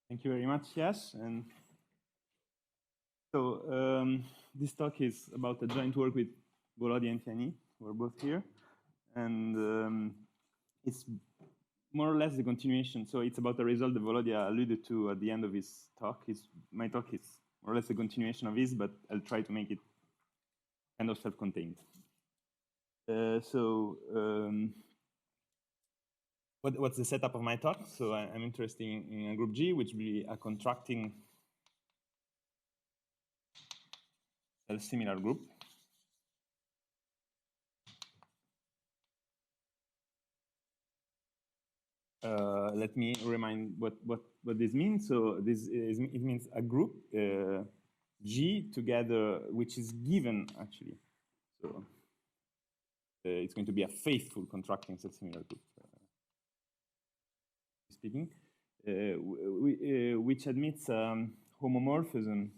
Thank you very much, yes. And so this talk is about a joint work with Volodya and Tiani, who are both here. And it's more or less the continuation. So it's about the result that Volodya alluded to at the end of his talk. My talk is more or less a continuation of his, but I'll try to make it kind of self-contained. What's the setup of my talk? So I'm interested in a group G, which will be a contracting self-similar group. Let me remind what this means. So it means a group G together, which is given actually. So it's going to be a faithful contracting self-similar group. Speaking, which admits homomorphism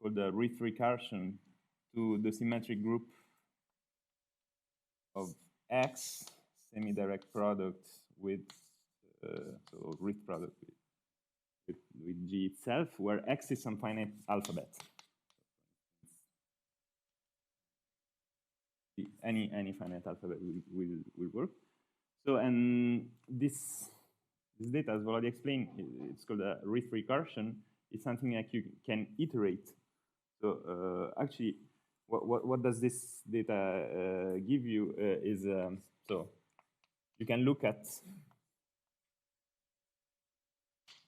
called the Ritz recursion to the symmetric group of X semi-direct product with so Ritz product with G itself, where X is some finite alphabet. Any finite alphabet will work. So and this data, as Volodya explained, it's called a Ritz recursion. It's something like you can iterate. So actually, what does this data give you is so you can look at.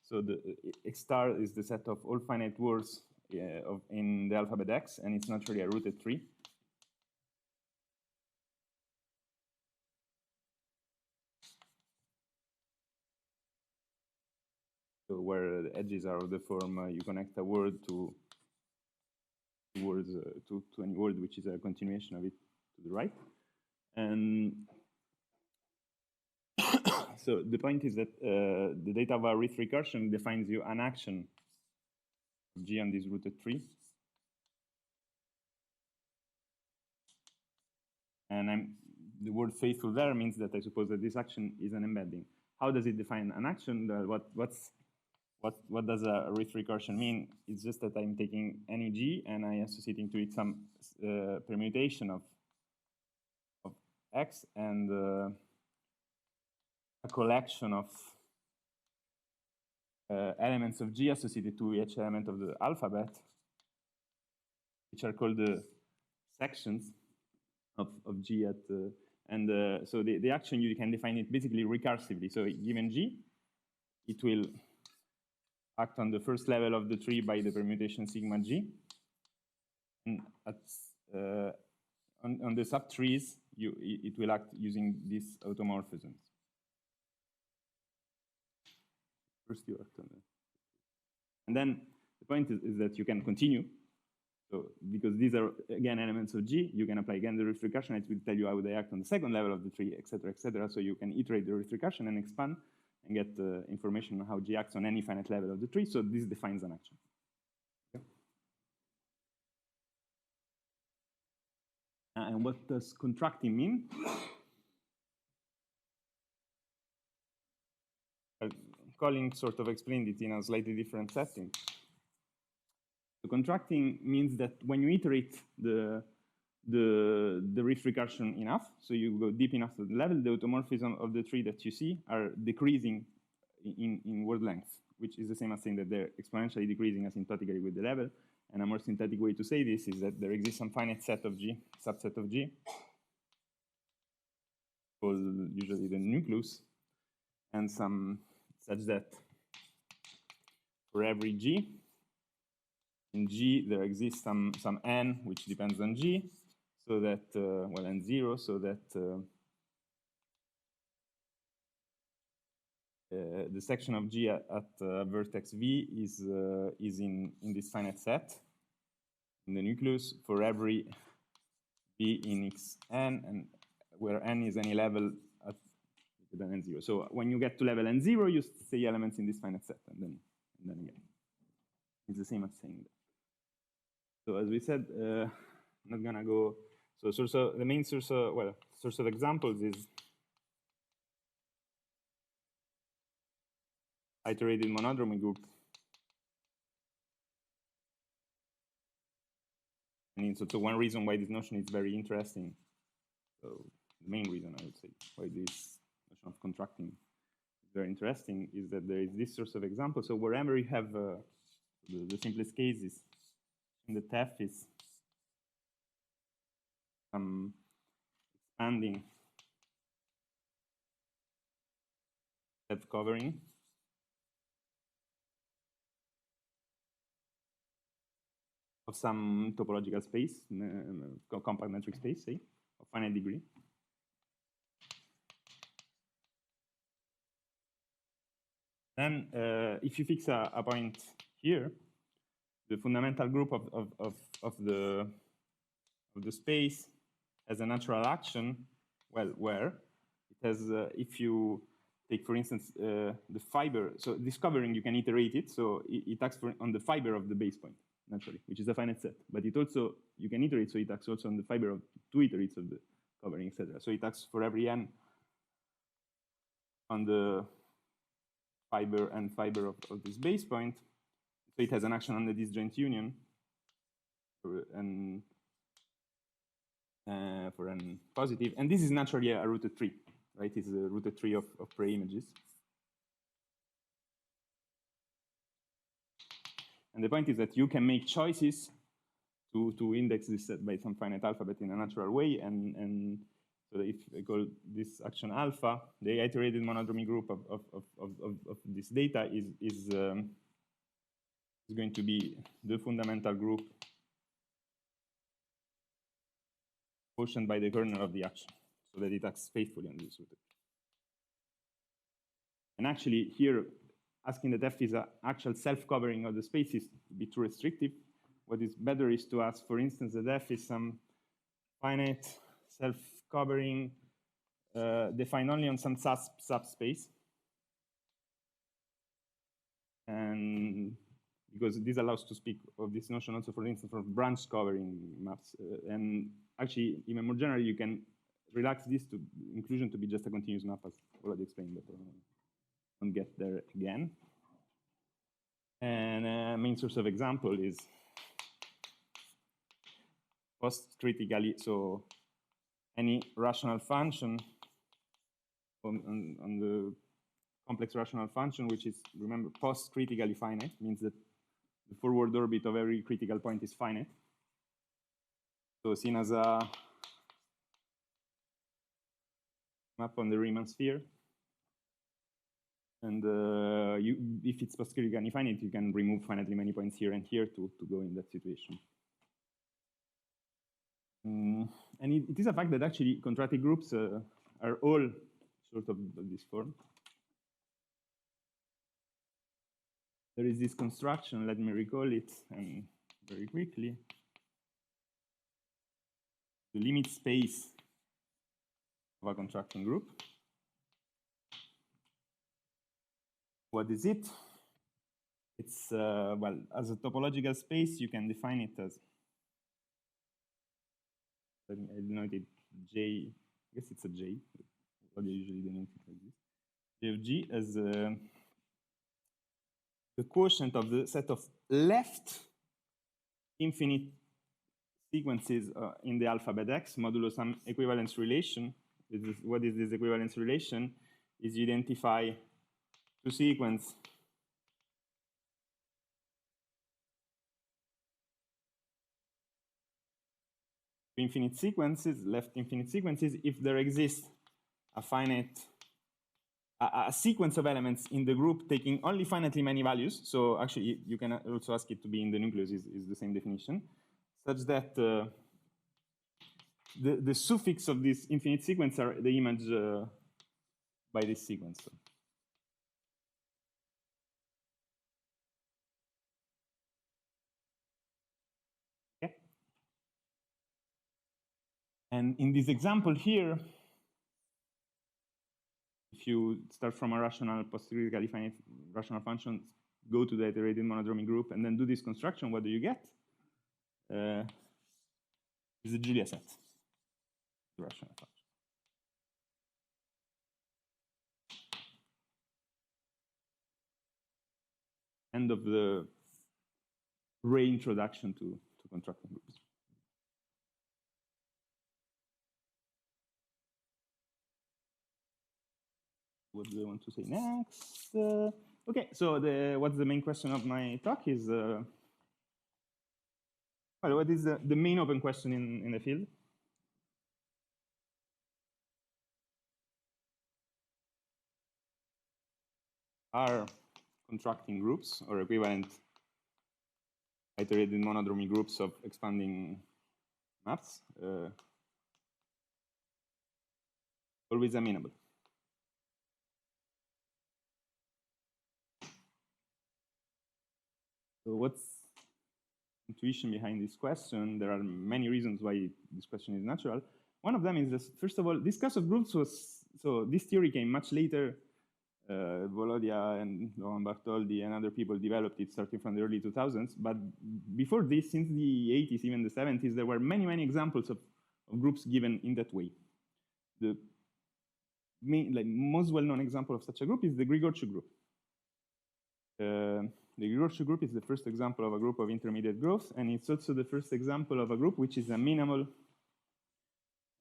So the X star is the set of all finite words in the alphabet X, and it's naturally a rooted tree. So where the edges are of the form, you connect a word to words to any word which is a continuation of it to the right. And so the point is that the data of our Ritz recursion defines you an action of G on this rooted tree. And the word faithful there means that I suppose that this action is an embedding. How does it define an action? What does a Ritz recursion mean? It's just that I'm taking any G and I associating to it some permutation of X and a collection of elements of G associated to each element of the alphabet, which are called the sections of G at so the action you can define it basically recursively. So given G, it will act on the first level of the tree by the permutation sigma G, and on the subtrees it will act using these automorphisms. First you act on it. And then the point is that you can continue. So because these are, again, elements of G, you can apply again the Ritz recursion. It will tell you how they act on the second level of the tree, et cetera, et cetera. So you can iterate the Ritz recursion and expand and get information on how G acts on any finite level of the tree. So this defines an action. Okay. And what does contracting mean? Colin sort of explained it in a slightly different setting. So contracting means that when you iterate the Ritz recursion enough, so you go deep enough to the level, the automorphism of the tree that you see are decreasing in word length, which is the same as saying that they're exponentially decreasing asymptotically with the level. And a more synthetic way to say this is that there exists some finite set of G, subset of G, called usually the nucleus, and some such that for every G, in G there exists some N which depends on G, so that, well, N0, so that the section of G at vertex V is in this finite set in the nucleus for every V in Xn, and where N is any level at than N0. So when you get to level N0, you say elements in this finite set, and then again. It's the same as saying that. So as we said, not gonna go. So the main source of examples is iterated monodromy group And it's also one reason why this notion is very interesting. So the main reason, I would say, why this notion of contracting is very interesting is that there is this source of example. So wherever you have the simplest case is in the TEF is expanding self-covering of some topological space, compact metric space, say, of finite degree. Then, if you fix a point here, the fundamental group of the space has a natural action. Well, where it has, if you take, for instance, the fiber. So this covering, you can iterate it. So it acts on the fiber of the base point, naturally, which is a finite set. But it also, you can iterate, so it acts also on the fiber of 2 iterates of the covering, etc. So it acts for every n on the fiber and fiber of this base point. So it has an action on the disjoint union for n positive. And this is naturally a rooted tree, right? It's a rooted tree of pre-images. And the point is that you can make choices to index this set by some finite alphabet in a natural way. And so if I call this action alpha, the iterated monodromy group of this data is going to be the fundamental group quotient by the kernel of the action, so that it acts faithfully on this rooted. And actually here, asking that f is an actual self-covering of the space is a bit too restrictive. What is better is to ask, for instance, that f is some finite self-covering defined only on some subspace. And because this allows to speak of this notion also, for instance, for branch covering maps. And actually, even more generally, you can relax this to inclusion to be just a continuous map, as already explained, but I won't get there again. And main source of example is post-critically, so any rational function on the complex rational function, which is, remember, post-critically finite, means that the forward orbit of every critical point is finite. So seen as a map on the Riemann sphere. And if it's post-critically finite, you can remove finitely many points here and here to go in that situation. And it is a fact that actually contracted groups are all sort of this form. There is this construction, let me recall it very quickly. The limit space of a contracting group. What is it? It's, well, as a topological space, you can define it as, I denote it J, I guess it's a J, what they usually denote it like this. J of G as the quotient of the set of left infinite sequences in the alphabet X modulo some equivalence relation. What is this equivalence relation? Is you identify two sequences infinite sequences, left infinite sequences, if there exists a finite, a sequence of elements in the group taking only finitely many values. So actually, you can also ask it to be in the nucleus, is the same definition, such that the suffix of this infinite sequence are the image by this sequence. Okay. And in this example here, if you start from a rational, post-critically finite rational function, go to the iterated monodromy group, and then do this construction, what do you get? Is a Julia set, the rational function. End of the reintroduction to contracting groups. what do I want to say next? Okay, so what's the main question of my talk is, well, what is the main open question in the field? Are contracting groups or equivalent iterated monodromy groups of expanding maps always amenable? So what's intuition behind this question? There are many reasons why this question is natural. One of them is that, first of all, this class of groups was, so this theory came much later. Volodia and Laurent Bartholdi and other people developed it starting from the early 2000s. But before this, since the 80s, even the 70s, there were many, many examples of groups given in that way. The most well-known example of such a group is the Grigorchuk group. The Grigorchuk group is the first example of a group of intermediate growth, and it's also the first example of a group which is amenable,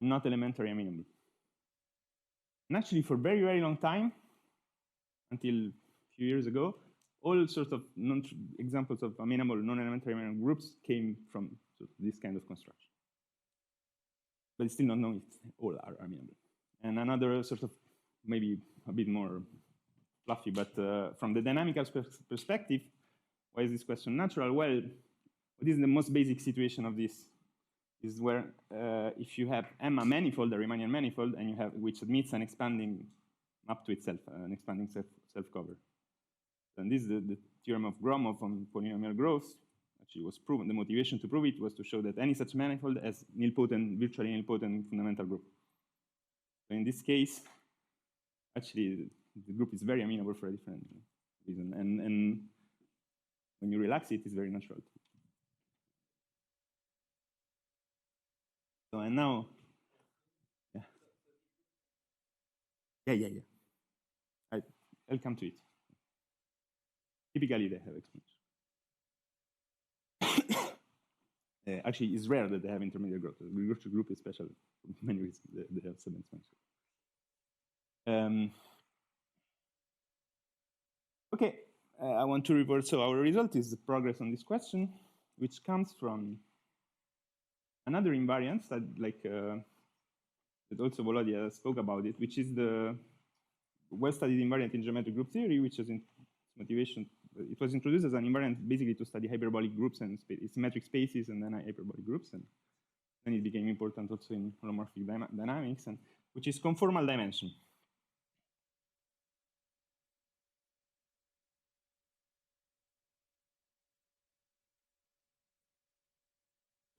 not elementary amenable. And actually, for a very, very long time, until a few years ago, all sorts of examples of amenable, non-elementary amenable groups came from this kind of construction. But it's still not known if all are amenable. And another sort of, maybe a bit more fluffy, but from the dynamical perspective, why is this question natural? Well, what is the most basic situation of this? Is where if you have M a manifold, a Riemannian manifold, and you have which admits an expanding map to itself, an expanding self-cover. And this is the theorem of Gromov on polynomial growth. Actually, was proven. The motivation to prove it was to show that any such manifold has nilpotent, virtually nilpotent fundamental group. So in this case, actually, the group is very amenable for a different reason. And when you relax it, it's very natural. So and now, yeah. I'll come to it. Typically, they have explanation. Actually, it's rare that they have intermediate growth. The Grigorchuk group is special for many reasons. They have some expansion. Okay, I want to report. So our result is the progress on this question, which comes from another invariant that, that also Volodia spoke about it, which is the well-studied invariant in geometric group theory, which is in motivation. It was introduced as an invariant basically to study hyperbolic groups and symmetric spaces and then hyperbolic groups. And then it became important also in holomorphic dynamics, and which is conformal dimension.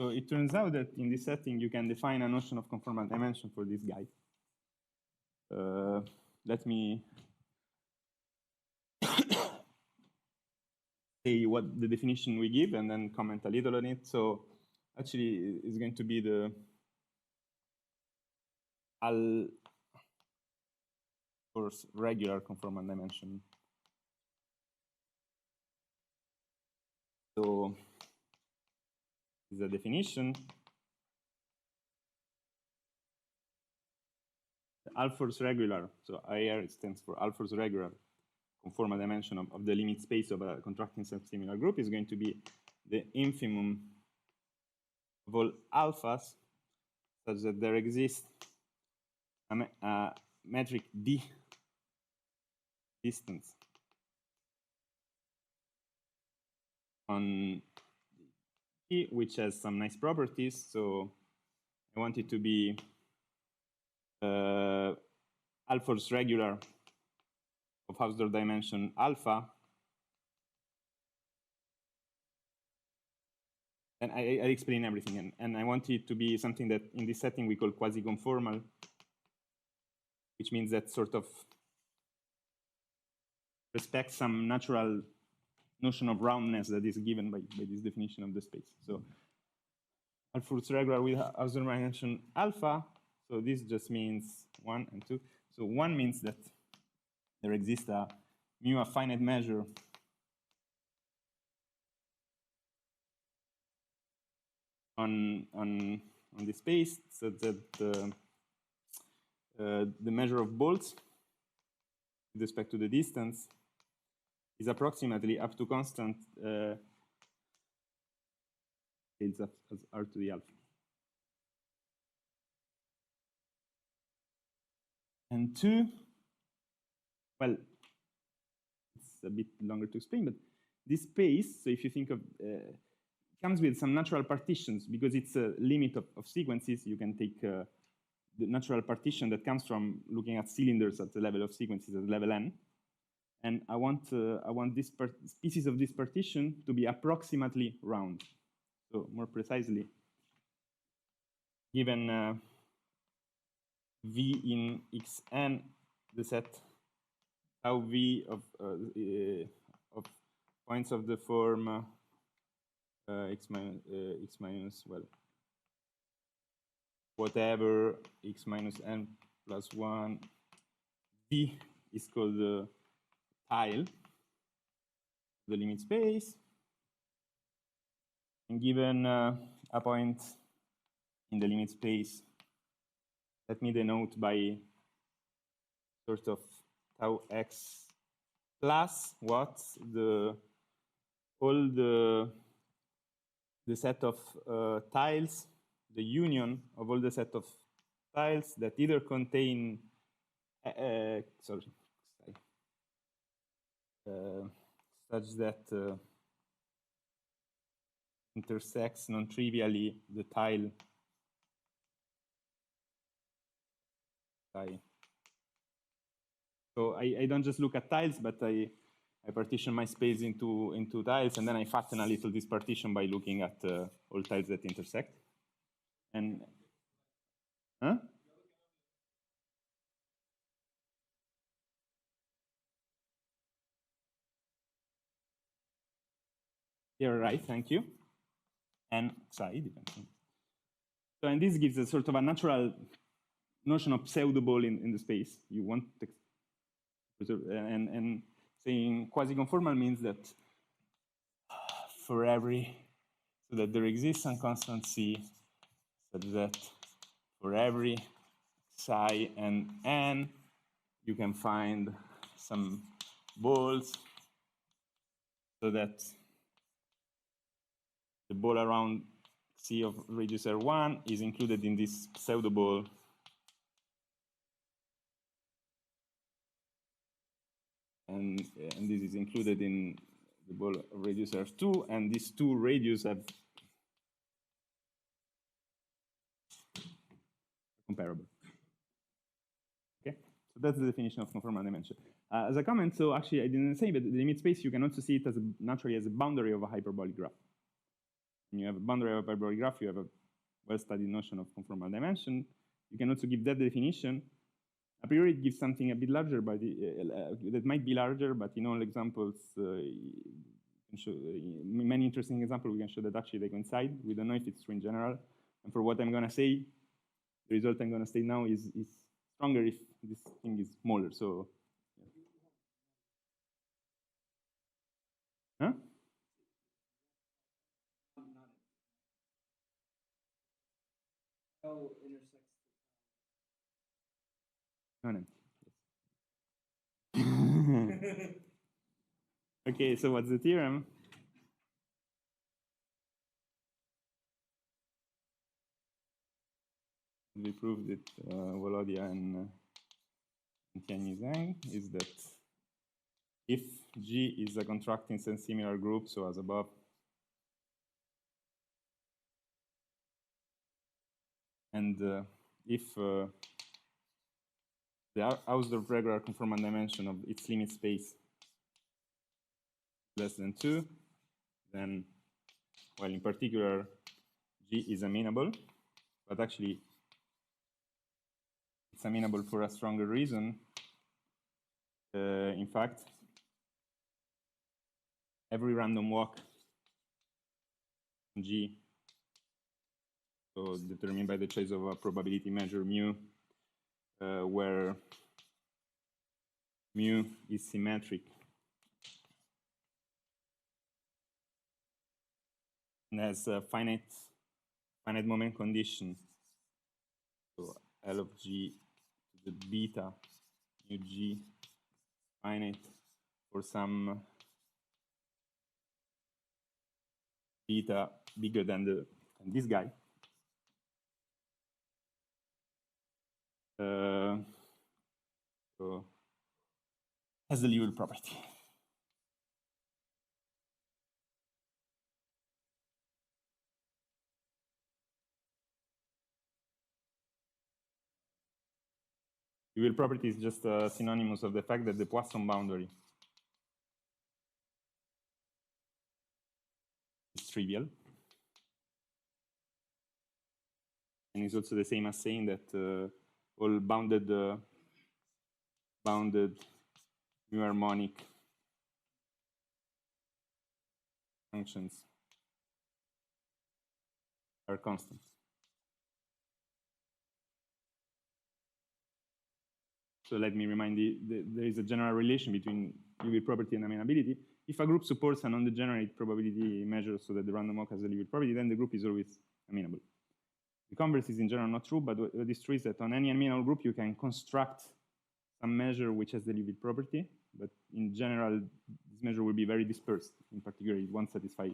So it turns out that in this setting, you can define a notion of conformal dimension for this guy. Let me say what the definition we give and then comment a little on it. So actually, it's going to be the course regular conformal dimension. So the definition. Alfor's regular, so IR stands for Alfor's regular conformal dimension of the limit space of a contracting self-similar group is going to be the infimum of all alphas such that there exists a metric D distance on D, which has some nice properties. So I want it to be Alfor's regular of Hausdorff dimension alpha. And I explain everything. And I want it to be something that in this setting we call quasi-conformal, which means that sort of respects some natural notion of roundness that is given by this definition of the space. So Alfor's regular with Hausdorff dimension alpha. So this just means 1 and 2. So 1 means that there exists a mu a finite measure on the space, so that the measure of bolts with respect to the distance is approximately up to constant scales as r to the alpha. And 2, well, it's a bit longer to explain, but this space, so if you think of, comes with some natural partitions because it's a limit of sequences. You can take the natural partition that comes from looking at cylinders at the level of sequences at level n. And I want this pieces of this partition to be approximately round. So more precisely, given V in Xn, the set tau V of points of the form x minus, well, whatever, x minus n plus 1, V is called the tile, the limit space. And given a point in the limit space, let me denote by sort of tau x plus what? All the set of tiles, the union of all the set of tiles that either contain, such that intersects non-trivially the tile So I don't just look at tiles, but I partition my space into tiles, and then I fatten a little this partition by looking at all tiles that intersect. And huh? You're right, thank you. And psi depends. So, and this gives a sort of a natural notion of pseudoball in the space. You want to preserve, and saying quasi-conformal means that for every, so that there exists some constant C, such that for every psi and n, you can find some balls, so that the ball around C of radius R1 is included in this pseudo ball. And this is included in the ball of radius R2, and these two radius have comparable. Okay, so that's the definition of conformal dimension. As a comment, so actually I didn't say, but the limit space, you can also see it as naturally as a boundary of a hyperbolic graph. When you have a boundary of a hyperbolic graph, you have a well-studied notion of conformal dimension. You can also give that definition. A priori, it gives something a bit larger, but that might be larger, but in all examples, can show, many interesting examples, we can show that actually they coincide. We don't know if it's true in general. And for what I'm going to say, the result I'm going to say now is stronger if this thing is smaller. So, huh? Non-empty. Okay, so what's the theorem? We proved it, Volodia and Zheng, is that if G is a contracting sensimilar group, so as above, and if the Hausdorff regular conformal dimension of its limit space less than 2, then, well, in particular, G is amenable, but actually it's amenable for a stronger reason. In fact, every random walk on G, so determined by the choice of a probability measure mu, where mu is symmetric and has a finite moment condition, so L of G to the beta mu G finite for some beta bigger than this guy. So has the Liouville property. Liouville property is just synonymous of the fact that the Poisson boundary is trivial. And it's also the same as saying that all bounded mu harmonic functions are constants. So let me remind you, there is a general relation between Liouville property and amenability. If a group supports a non-degenerate probability measure so that the random walk has a Liouville property, then the group is always amenable. The converse is in general not true, but what is true is that on any amenable group, you can construct some measure which has the Liouville property, but in general, this measure will be very dispersed. In particular, it won't satisfy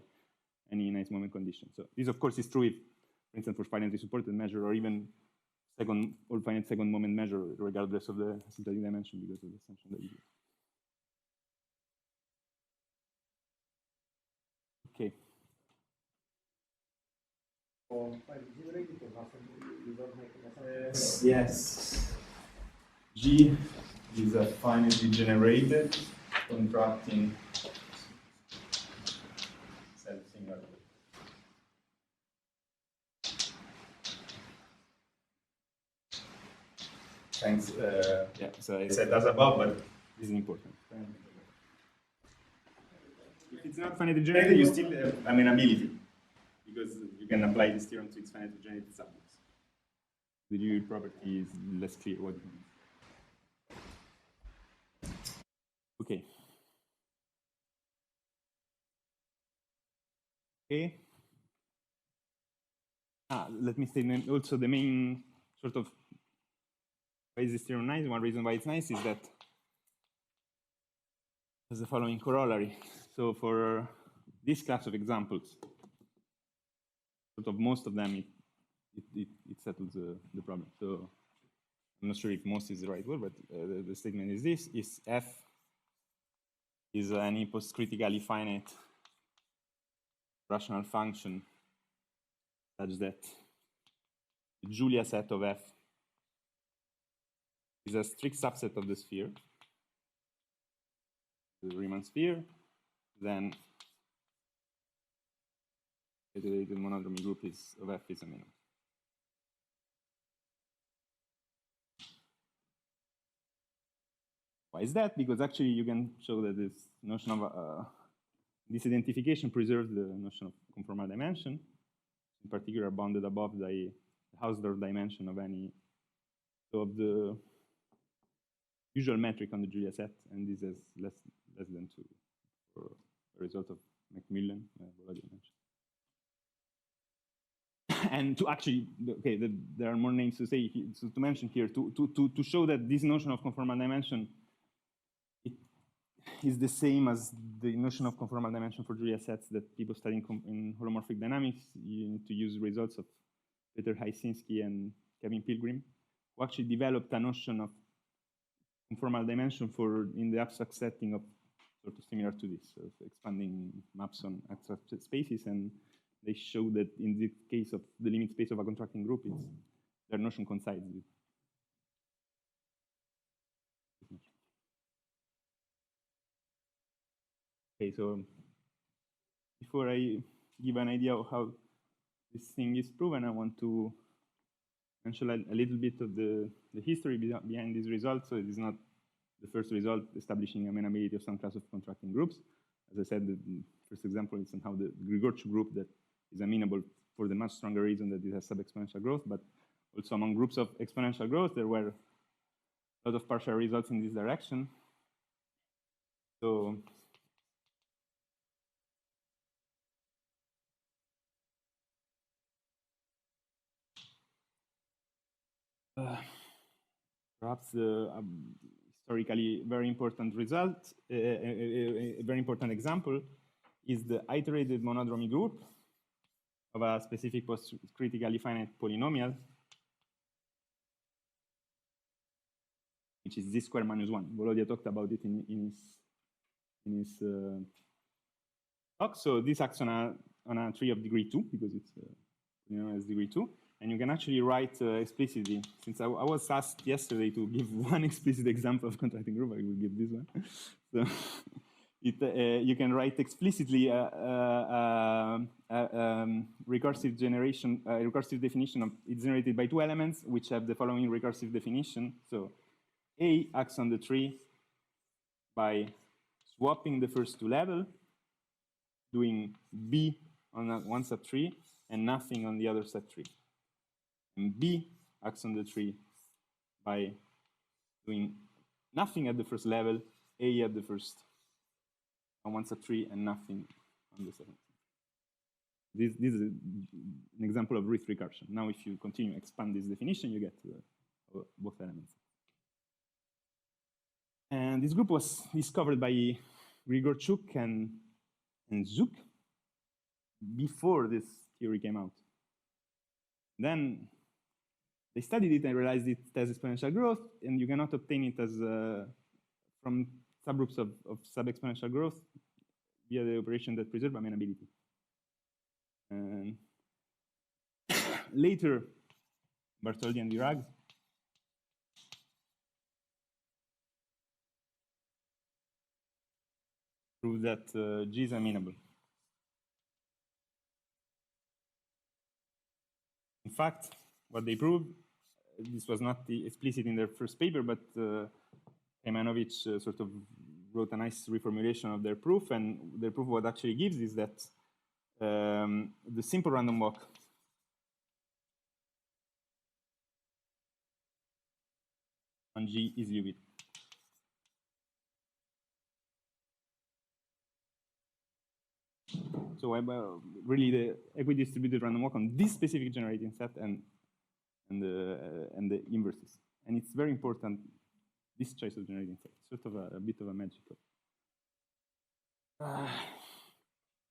any nice moment condition. So this, of course, is true if, for instance, for finitely supported measure or even all finite second moment measure, regardless of the asymptotic dimension, because of the assumption that you do. Okay. Yes. G is a finitely generated contracting self-singular. Thanks. Yeah, so I said as above, but this is important. If it's not finitely generated, you still have amenability, because you can apply this theorem to its finitely generated subgroups. The Liouville property is less clear what it means. Okay. Okay. Let me say also the main sort of why is this theorem nice? One reason why it's nice is that there's the following corollary. So for this class of examples, sort of most of them, it settles the problem. So I'm not sure if most is the right word, but the statement is this: is f is any post-critically finite rational function such that the Julia set of f is a strict subset of the sphere, the Riemann sphere, then the iterated monodromy group of f is amenable. Why is that? Because actually you can show that this notion of this identification preserves the notion of conformal dimension, in particular bounded above the Hausdorff dimension of any, so of the usual metric on the Julia set, and this is less than 2 for a result of Macmillan already mentioned. And to actually, okay, there are more names to say, so to mention here, to show that this notion of conformal dimension is the same as the notion of conformal dimension for Julia sets that people studying in holomorphic dynamics. You need to use results of Peter Heisinski and Kevin Pilgrim, who actually developed a notion of conformal dimension for in the abstract setting of sort of similar to this, of expanding maps on abstract spaces, and they show that in the case of the limit space of a contracting group, their notion coincides with. Okay, so before I give an idea of how this thing is proven, I want to mention a little bit of the history behind this result. So it is not the first result establishing amenability of some class of contracting groups. As I said, the first example is somehow the Grigorchuk group that is amenable for the much stronger reason that it has sub-exponential growth, but also among groups of exponential growth, there were a lot of partial results in this direction. So perhaps the historically very important result, a very important example, is the iterated monodromy group of a specific post-critically finite polynomial, which is z squared minus 1. Volodya talked about it in his talk. So this acts on a tree of degree 2, because it's as degree 2. And you can actually write explicitly. Since I was asked yesterday to give one explicit example of contracting group, I will give this one. So you can write explicitly recursive generation, recursive definition of it's generated by two elements which have the following recursive definition. So A acts on the tree by swapping the first two levels, doing B on one subtree and nothing on the other subtree. And B acts on the tree by doing nothing at the first level, A at the first on one subtree and nothing on the second. This is an example of Ritz recursion. Now if you continue to expand this definition, you get both elements. And this group was discovered by Grigorchuk and Zheng before this theory came out. Then they studied it and realized it has exponential growth, and you cannot obtain it as from subgroups of sub-exponential growth via the operation that preserve amenability. And later, Bartholdi and Dirac proved that G is amenable. In fact, what they proved, this was not explicit in their first paper, but Kajmanovic sort of wrote a nice reformulation of their proof, and their proof what actually gives is that the simple random walk on G is Liouville. So really the equidistributed random walk on this specific generating set and the inverses. And it's very important, this choice of generating set, sort of a bit of a magical.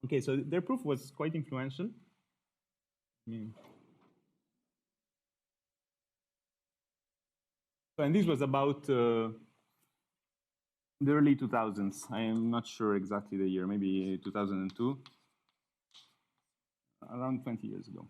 Okay, so their proof was quite influential. So, and this was about the early 2000s. I am not sure exactly the year, maybe 2002, around 20 years ago.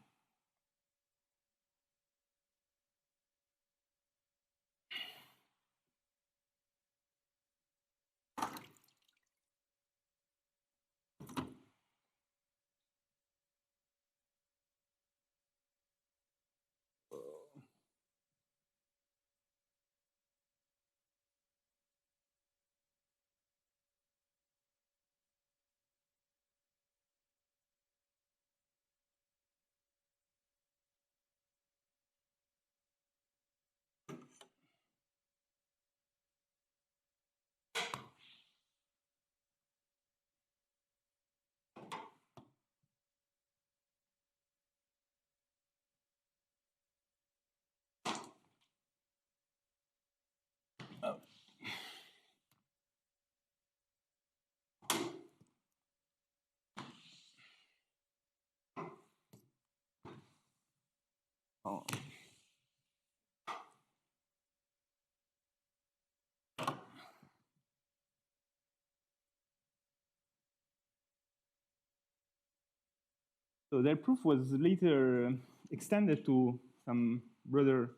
Oh. So their proof was later extended to some broader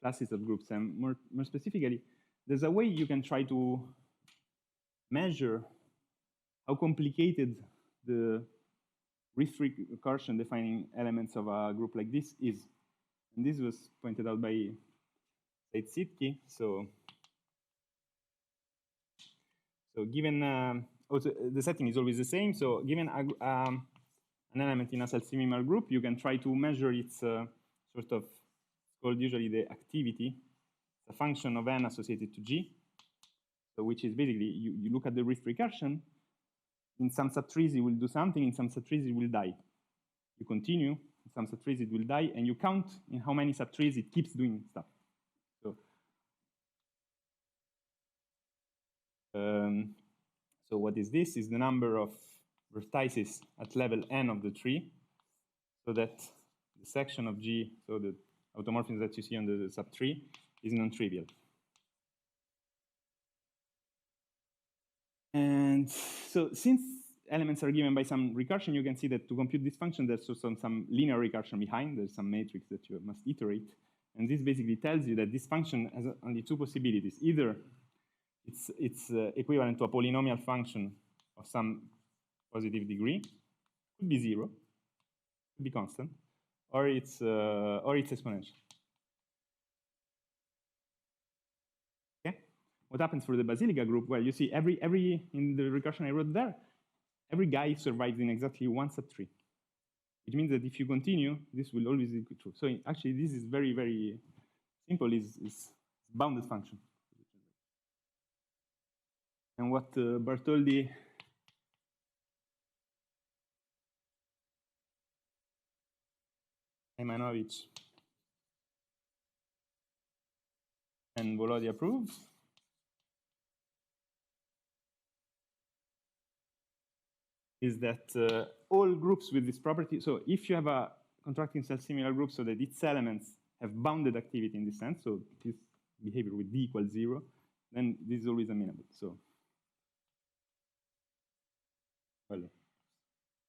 classes of groups, and more specifically, there's a way you can try to measure how complicated the Ritz recursion defining elements of a group like this is. And this was pointed out by Sitki. So given, also the setting is always the same. So given an element in a self-similar group, you can try to measure its sort of, called usually the activity, a function of n associated to G. So which is basically, you look at the Ritz recursion. In some subtrees, it will do something. In some subtrees, it will die. You continue. In some subtrees, it will die. And you count in how many subtrees it keeps doing stuff. So So what is this? Is the number of vertices at level n of the tree, so that the section of G, so the automorphism that you see on the subtree, is non-trivial. And so since elements are given by some recursion, you can see that to compute this function, there's also some linear recursion behind. There's some matrix that you must iterate. And this basically tells you that this function has only two possibilities. Either it's equivalent to a polynomial function of some positive degree, could be 0, could be constant, or it's exponential. Okay. What happens for the Basilica group? Well, you see every in the recursion I wrote there, every guy survives in exactly one subtree, which means that if you continue, this will always equal true. So actually, this is very, very simple. Is bounded function. And what Bartholdi Emanovich and Volodya proves is that all groups with this property, so if you have a contracting self-similar group so that its elements have bounded activity in this sense, so this behavior with D equals 0, then this is always amenable. So, well,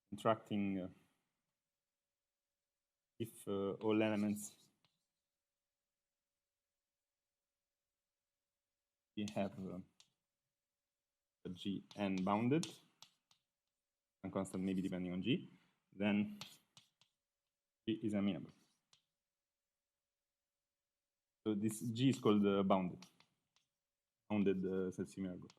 contracting if all elements we have G n bounded, and constant maybe depending on G, then G is amenable. So this G is called bounded self-similar group.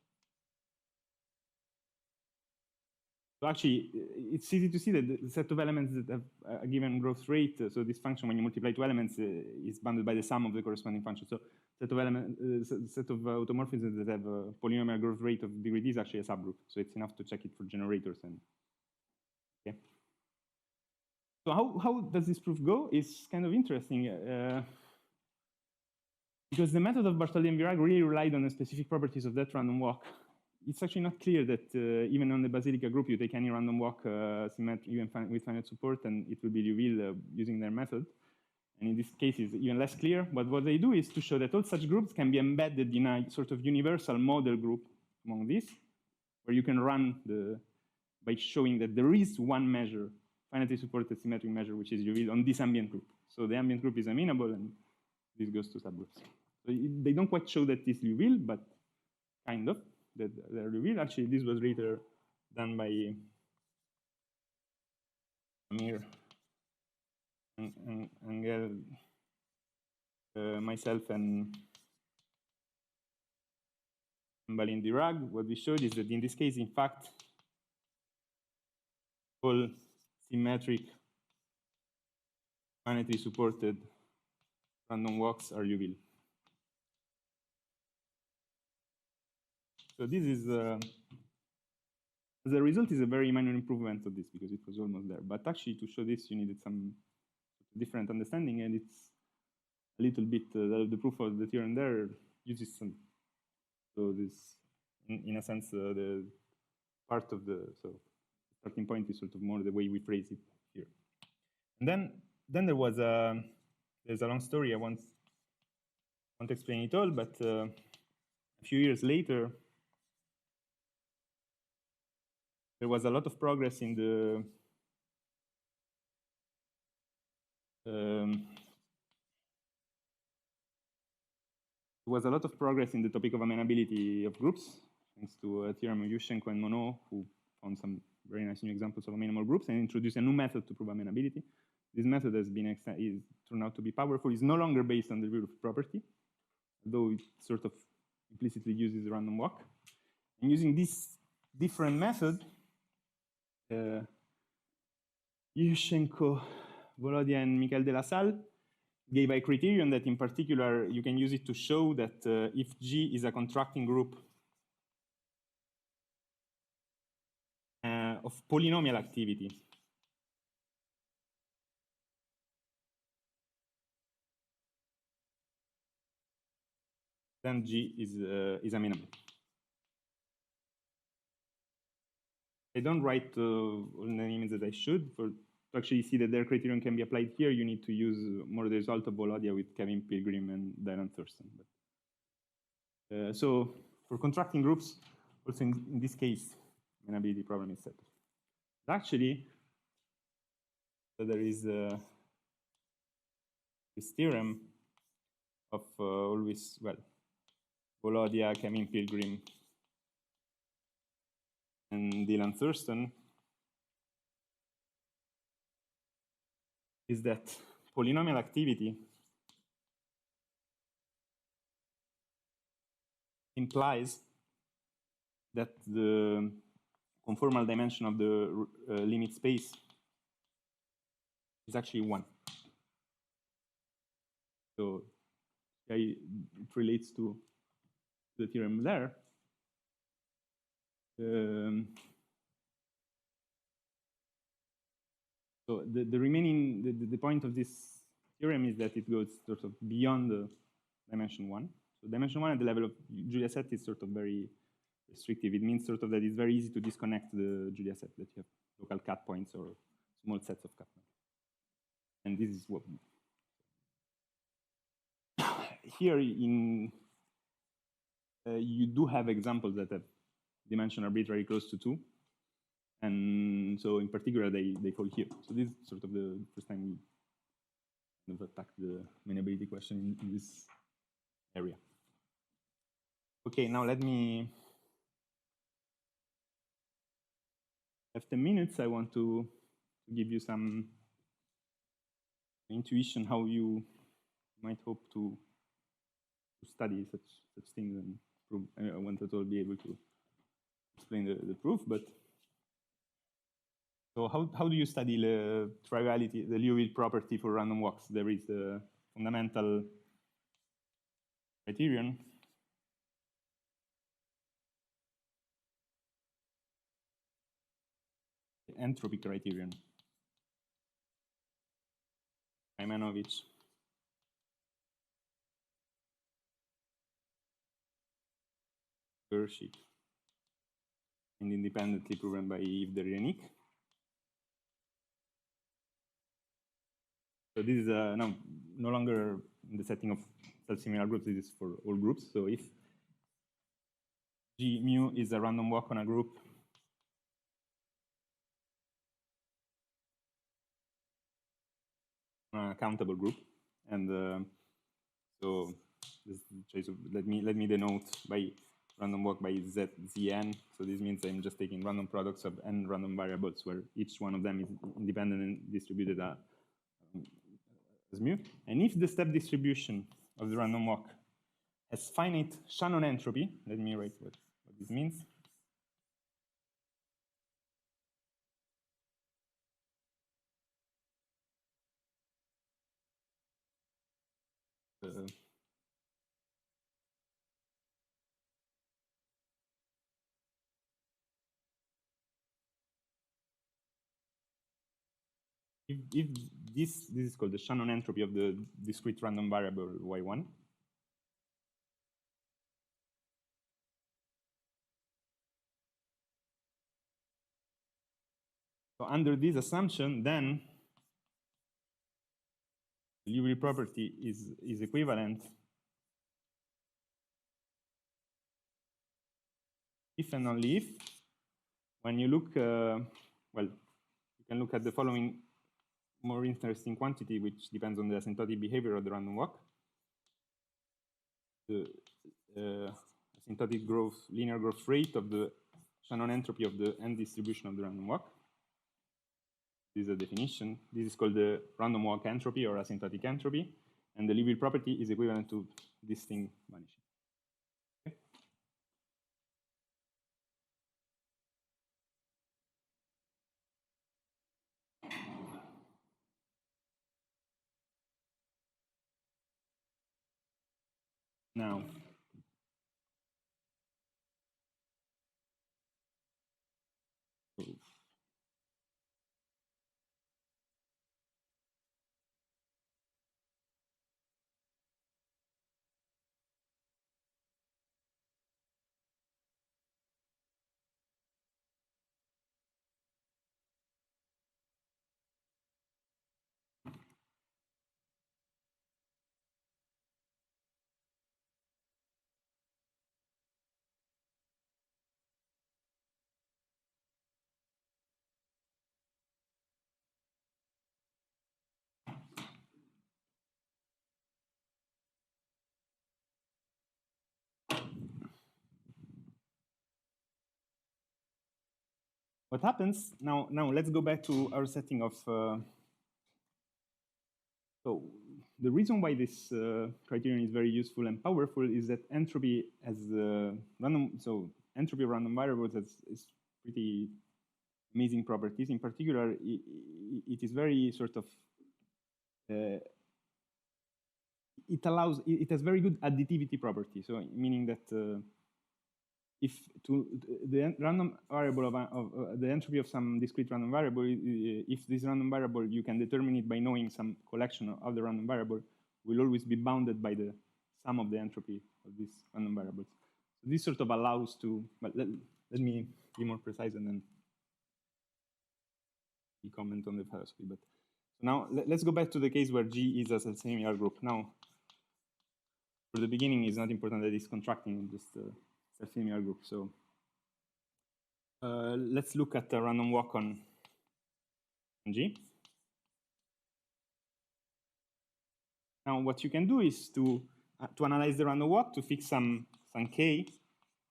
So actually, it's easy to see that the set of elements that have a given growth rate, so this function, when you multiply two elements, is bounded by the sum of the corresponding function. So set of automorphisms that have a polynomial growth rate of degree D is actually a subgroup. So it's enough to check it for generators. And okay. So how does this proof go? It's kind of interesting. Because the method of Bartholdi and Virag really relied on the specific properties of that random walk. It's actually not clear that even on the Basilica group, you take any random walk symmetric, even with finite support, and it will be Liouville using their method. And in this case, it's even less clear. But what they do is to show that all such groups can be embedded in a sort of universal model group among these, where you can run by showing that there is one measure, finitely supported symmetric measure, which is Liouville on this ambient group. So the ambient group is amenable, and this goes to subgroups. So they don't quite show that it's Liouville, but kind of. That they're Liouville. Actually, this was later done by Amir and myself and Balin Dirag. What we showed is that in this case, in fact, all symmetric finitely supported random walks are Liouville. So this is, the result is a very minor improvement of this because it was almost there. But actually, to show this, you needed some different understanding, and it's a little bit, the proof of the theorem there uses some, so this, in a sense, the part of the, so starting point is sort of more the way we phrase it here. And then there was there's a long story. I won't explain it all, but a few years later, there was a lot of progress in the topic of amenability of groups, thanks to a theorem of Yushchenko and Monod, who found some very nice new examples of amenable groups and introduced a new method to prove amenability. This method has been turned out to be powerful. It's no longer based on the rule of property, though it sort of implicitly uses a random walk. And using this different method, Yushchenko, Volodya, and Michael de la Salle gave a criterion that, in particular, you can use it to show that if G is a contracting group of polynomial activity, then G is amenable. I don't write all the names that I should. To actually see that their criterion can be applied here, you need to use more the result of Volodya with Kevin Pilgrim and Dylan Thurston. But, so for contracting groups, also in this case, amenability problem is set. But actually, so there is this theorem of always, well, Volodya, Kevin Pilgrim, and Dylan Thurston is that polynomial activity implies that the conformal dimension of the limit space is actually 1. So it relates to the theorem there. So the remaining, the point of this theorem is that it goes sort of beyond the dimension 1. So dimension 1 at the level of Julia set is sort of very restrictive. It means sort of that it's very easy to disconnect the Julia set, that you have local cut points or small sets of cut points. And this is what here in you do have examples that have dimension arbitrary close to 2. And so in particular, they fall here. So this is sort of the first time we kind of attacked the amenability question in this area. Okay, now let me have 10 minutes. I want to give you some intuition how you might hope to study such things and prove. I wanted to be able to explain the proof, but so how do you study the triviality, the Liouville property for random walks? There is a fundamental criterion. The entropy criterion. Ivanovich. Gershik. And independently proven by Yves de Rienick. So this is no longer in the setting of self-similar groups. This is for all groups. So if G mu is a random walk on a group, a countable group, and so this, let me denote by random walk by Zn. So this means I'm just taking random products of n random variables where each one of them is independent and distributed as mu. And if the step distribution of the random walk has finite Shannon entropy, let me write what this means. If this is called the Shannon entropy of the discrete random variable y1. So under this assumption, then the Liouville property is equivalent if and only if, when you look, well, you can look at the following more interesting quantity, which depends on the asymptotic behavior of the random walk. The asymptotic growth, linear growth rate of the Shannon entropy of the n distribution of the random walk. This is a definition. This is called the random walk entropy or asymptotic entropy. And the Liouville property is equivalent to this thing vanishing. Okay. Now, what happens now? Let's go back to our setting of. So the reason why this criterion is very useful and powerful is that entropy as random. So entropy of random variables is pretty amazing properties. In particular, it is very sort of. It has very good additivity property. So meaning that if the random variable of the entropy of some discrete random variable, if this random variable you can determine it by knowing some collection of the random variable, will always be bounded by the sum of the entropy of these random variables. So this sort of allows to. But let me be more precise and then we comment on the philosophy. But now let's go back to the case where G is a semi-R group. Now, for the beginning, it's not important that it's contracting, just a semi-R group. So let's look at a random walk on G. Now, what you can do is to analyze the random walk, to fix some k,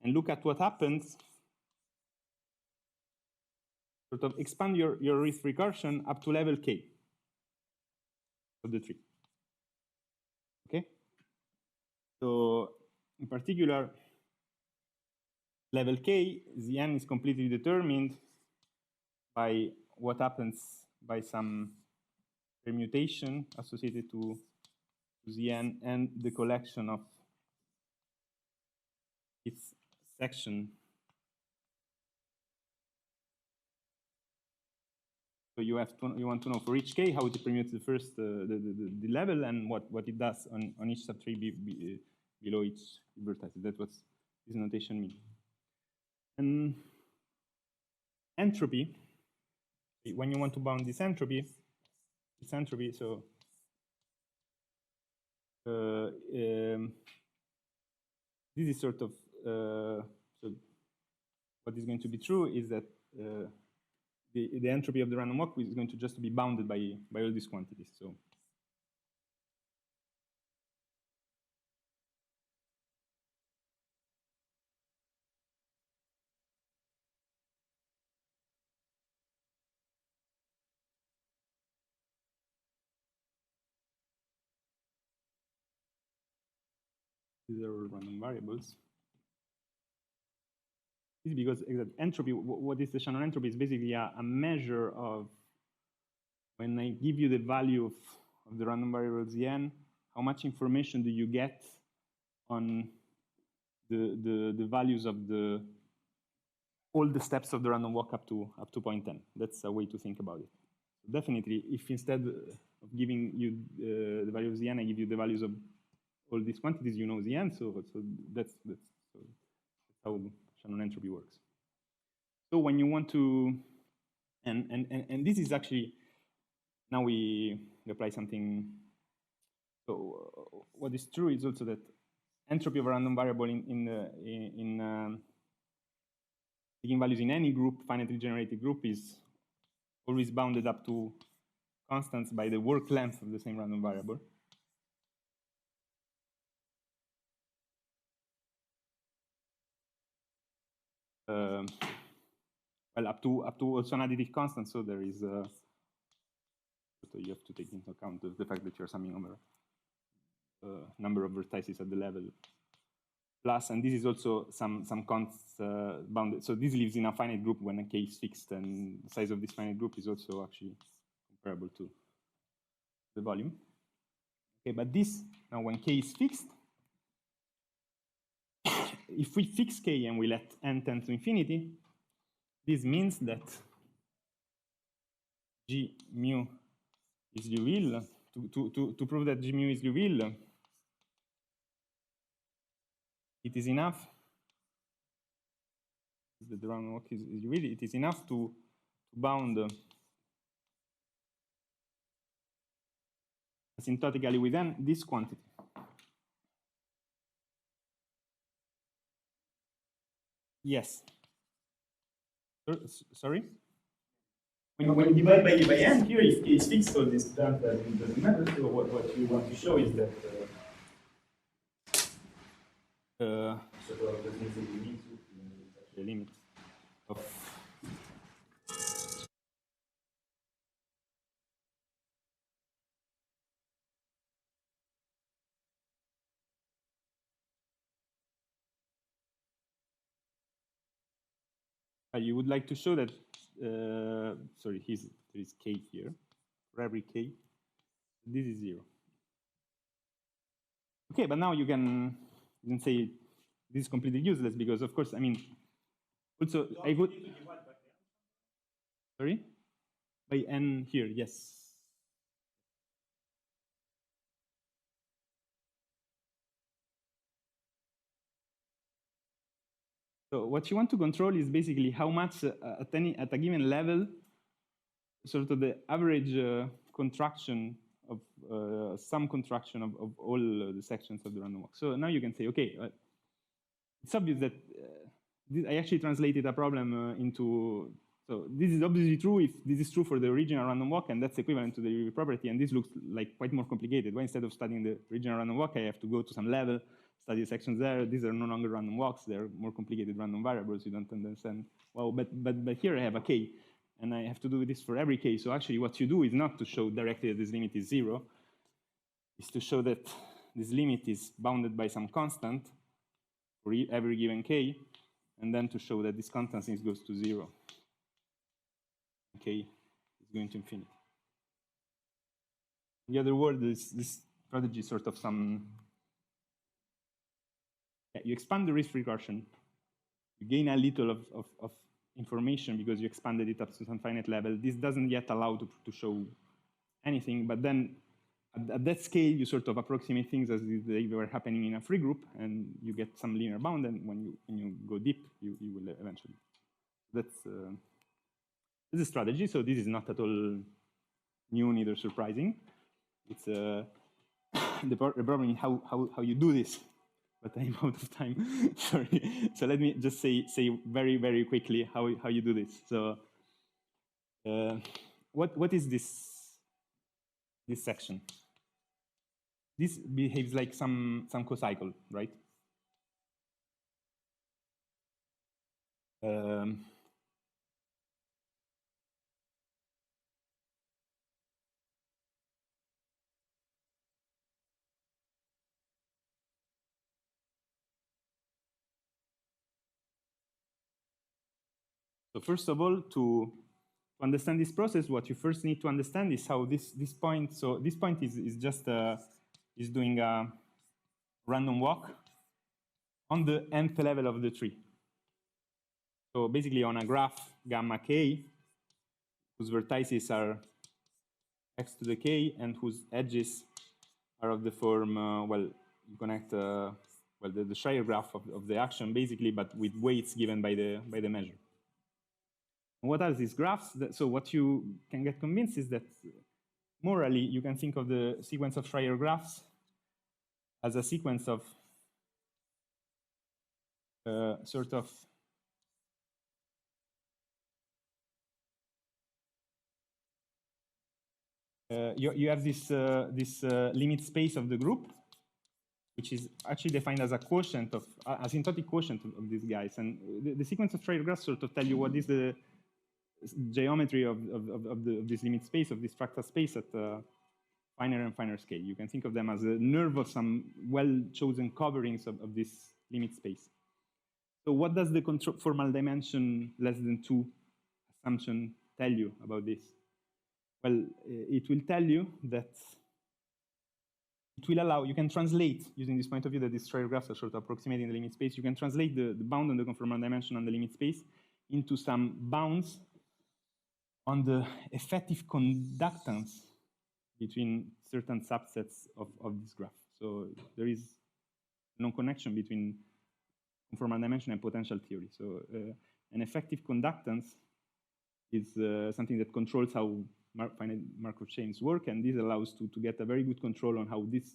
and look at what happens. Sort of expand your risk recursion up to level k of the tree. Okay. So in particular, level k, the n is completely determined by what happens by some permutation associated to the n and the collection of its section. So you want to know for each k how it permutes the first the level and what it does on each subtree below each vertex. That's what this notation means. And entropy, when you want to bound this entropy, so this is sort of so what is going to be true is that the entropy of the random walk is going to just be bounded by all these quantities. So these are random variables. This is because entropy, what is the Shannon entropy, is basically a measure of when I give you the value of the random variable Zn, how much information do you get on the values of all the steps of the random walk up to point 10. That's a way to think about it. So definitely, if instead of giving you the value of Zn, I give you the values of all these quantities, you know Zn. So that's how Shannon entropy works. So when you want to, and this is actually, now we apply something. So what is true is also that entropy of a random variable in taking values in any group, finitely generated group, is always bounded up to constants by the work length of the same random variable. Well, up to also an additive constant, so there is so you have to take into account the fact that you're summing over number of vertices at the level plus, and this is also some const bounded. So this lives in a finite group when a k is fixed, and the size of this finite group is also actually comparable to the volume. Okay, but this now when k is fixed, if we fix k and we let n tend to infinity, this means that G mu is Liouville. To prove that G mu is Liouville, it is enough. The random walk is Liouville. It is enough to bound asymptotically with n this quantity. Yes. Sorry? When you divide by n, here it's fixed, so this doesn't matter. So what you want to show is that the limit of You would like to show that, sorry, there is k here. For every k, this is 0. Okay, but now you can say this is completely useless because, of course, I mean, also I would. Sorry? By n here, yes. So what you want to control is basically how much at a given level, sort of the average contraction of some contraction of all the sections of the random walk. So now you can say, okay, it's obvious that I actually translated a problem into. So this is obviously true if this is true for the original random walk, and that's equivalent to the Liouville property. And this looks like quite more complicated. Why instead of studying the original random walk, I have to go to some level, study the sections there. These are no longer random walks; they're more complicated random variables. You don't understand. Well, but here I have a k, and I have to do this for every k. So actually, what you do is not to show directly that this limit is 0. It's to show that this limit is bounded by some constant for every given k, and then to show that this constant goes to 0. K is going to infinity. In the other word, this strategy is sort of some. You expand the risk recursion, you gain a little of information because you expanded it up to some finite level. This doesn't yet allow to show anything, but then at that scale, you sort of approximate things as if they were happening in a free group, and you get some linear bound, and when you go deep, you will eventually. That's this is a strategy, so this is not at all new, neither surprising. It's the problem is how you do this, but I'm out of time. Sorry. So let me just say very, very quickly how you do this. So what is this section? This behaves like some cocycle, right? So first of all, to understand this process, what you first need to understand is how this point. So this point is just is doing a random walk on the nth level of the tree. So basically, on a graph gamma k, whose vertices are x to the k and whose edges are of the form well, you connect well the Schreier graph of the action basically, but with weights given by the measure. What are these graphs? So what you can get convinced is that morally, you can think of the sequence of Schreier graphs as a sequence of sort of you have this limit space of the group, which is actually defined as a quotient of asymptotic quotient of these guys, and the sequence of Schreier graphs sort of tell you what is the geometry of this limit space, of this fractal space at finer and finer scale. You can think of them as a nerve of some well-chosen coverings of this limit space. So what does the conformal dimension less than 2 assumption tell you about this? Well, it will tell you that it will allow, you can translate, using this point of view that these Schreier graphs are sort of approximating the limit space, you can translate the bound on the conformal dimension on the limit space into some bounds on the effective conductance between certain subsets of this graph. So there is no connection between conformal dimension and potential theory. So an effective conductance is something that controls how finite Markov chains work, and this allows to get a very good control on how this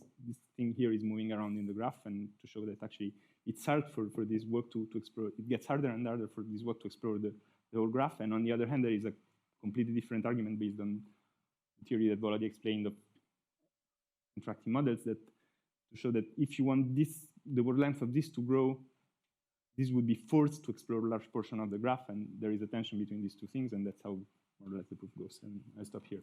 thing here is moving around in the graph, and to show that actually it's hard for this work to explore. It gets harder and harder for this work to explore the whole graph. And on the other hand, there is a completely different argument based on the theory that Volody explained of contracting models, that to show that if you want the word length of this to grow, this would be forced to explore a large portion of the graph, and there is a tension between these two things, and that's how more or less the proof goes. And I stop here.